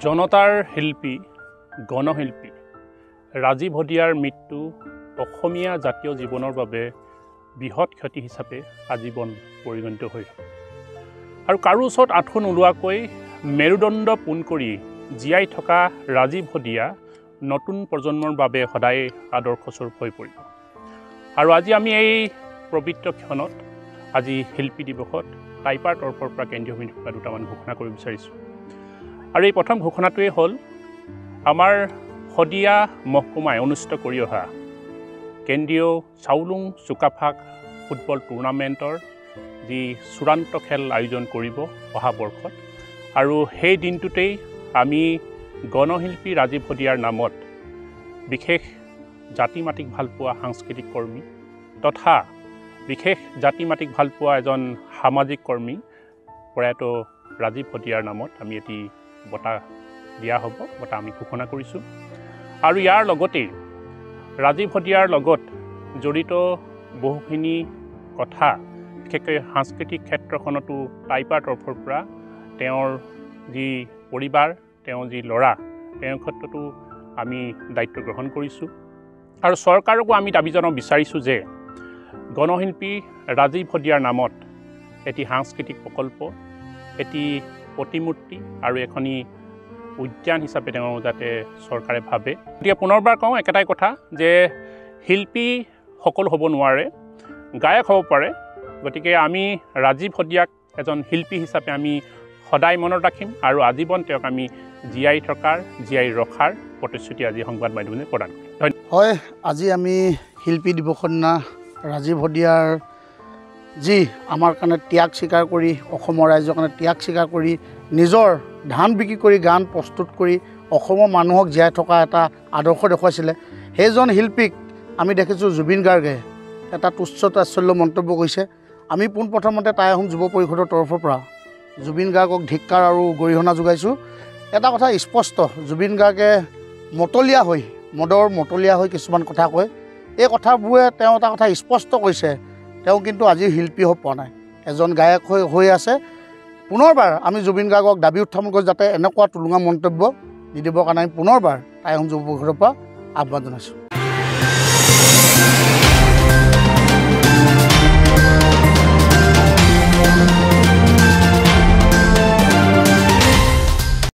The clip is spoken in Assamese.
জনতাৰ শিল্পী গণশিল্পী ৰাজীৱ হদিয়াৰ মৃত্যু অসমীয়া জাতীয় জীৱনৰ বাবে বৃহৎ ক্ষতি হিচাপে আজীৱন পৰিগণিত হৈ থাকে আৰু কাৰো ওচৰত আঁঠু নোলোৱাকৈ মেৰুদণ্ড পোন কৰি জীয়াই থকা ৰাজীৱ হদিয়া নতুন প্ৰজন্মৰ বাবে সদায় আদৰ্শস্বৰূপ হৈ পৰিব। আৰু আজি আমি এই পবিত্ৰ ক্ষণত আজি শিল্পী দিৱসত টাইপাৰ তৰফৰ পৰা কেন্দ্ৰীয় সমিতিৰ পৰা দুটামান ঘোষণা কৰিব বিচাৰিছোঁ। আৰু এই প্ৰথম ঘোষণাটোৱে হ'ল আমাৰ হদিয়া মহকুমাই অনুষ্ঠিত কৰি অহা কেন্দ্ৰীয় চাউলুং চুকাফাক ফুটবল টুৰ্ণামেণ্টৰ যি চূড়ান্ত খেল আয়োজন কৰিব অহা বৰ্ষত, আৰু সেই দিনটোতেই আমি গণশিল্পী ৰাজীৱ হদিয়াৰ নামত বিশেষ জাতি মাটিক ভালপোৱা সাংস্কৃতিক কৰ্মী তথা বিশেষ জাতি মাটিক ভালপোৱা এজন সামাজিক কৰ্মী প্ৰয়াত ৰাজীৱ হদিয়াৰ নামত আমি এটি বঁটা দিয়া হ'ব, বঁটা আমি ঘোষণা কৰিছোঁ। আৰু ইয়াৰ লগতেই ৰাজীৱ হদিয়াৰ লগত জড়িত বহুখিনি কথা, বিশেষকৈ সাংস্কৃতিক ক্ষেত্ৰখনতো টাইপাৰ তৰফৰ পৰা তেওঁৰ যি পৰিবাৰ, তেওঁ যি ল'ৰা, তেওঁৰ ক্ষেত্ৰতো আমি দায়িত্ব গ্ৰহণ কৰিছোঁ। আৰু চৰকাৰকো আমি দাবী জনাব বিচাৰিছোঁ যে গণশিল্পী ৰাজীৱ হদিয়াৰ নামত এটি সাংস্কৃতিক প্ৰকল্প, এটি প্ৰতিমূৰ্তি আৰু এখনি উদ্যান হিচাপে তেওঁ যাতে চৰকাৰে ভাবে। গতিকে পুনৰবাৰ কওঁ একেটাই কথা যে শিল্পী সকলো হ'ব নোৱাৰে, গায়ক হ'ব পাৰে। গতিকে আমি ৰাজীৱ হদিয়াক এজন শিল্পী হিচাপে আমি সদায় মনত ৰাখিম আৰু আজীৱন তেওঁক আমি জীয়াই ৰখাৰ প্ৰতিশ্ৰুতি আজি সংবাদ মাধ্যমে প্ৰদান কৰিম। হয়, আজি আমি শিল্পী দিৱসৰ দিনা ৰাজীৱ হদিয়াৰ যি আমাৰ কাৰণে ত্যাগ স্বীকাৰ কৰি, অসমৰ ৰাইজৰ কাৰণে ত্যাগ স্বীকাৰ কৰি, নিজৰ ধান বিক্ৰী কৰি গান প্ৰস্তুত কৰি অসমৰ মানুহক জীয়াই থকা এটা আদৰ্শ দেখুৱাইছিলে, সেইজন শিল্পীক আমি দেখিছোঁ জুবিন গাৰ্গে এটা তুচ্ছ তাচ্ছল্য মন্তব্য কৰিছে। আমি পোনপ্ৰথমতে টাই আহোম যুৱ পৰিষদৰ তৰফৰ পৰা জুবিন গাৰ্গক ধিক্কাৰ আৰু গৰিহণা যোগাইছোঁ। এটা কথা স্পষ্ট, জুবিন গাৰ্গে মদৰ মতলীয়া হৈ কিছুমান কথা কয়। এই কথাবোৰে তেওঁ এটা কথা স্পষ্ট কৈছে, তেওঁ কিন্তু আজি শিল্পী হৈ পোৱা নাই, এজন গায়ক হৈ আছে। পুনৰবাৰ আমি জুবিন গাৰ্গক দাবী উত্থাপন কৰি যাতে এনেকুৱা টুলুঙা মন্তব্য নিদিবৰ কাৰণে আমি পুনৰবাৰ টাই আহোম যুৱ পৰিষদৰ পৰা আহ্বান জনাইছোঁ।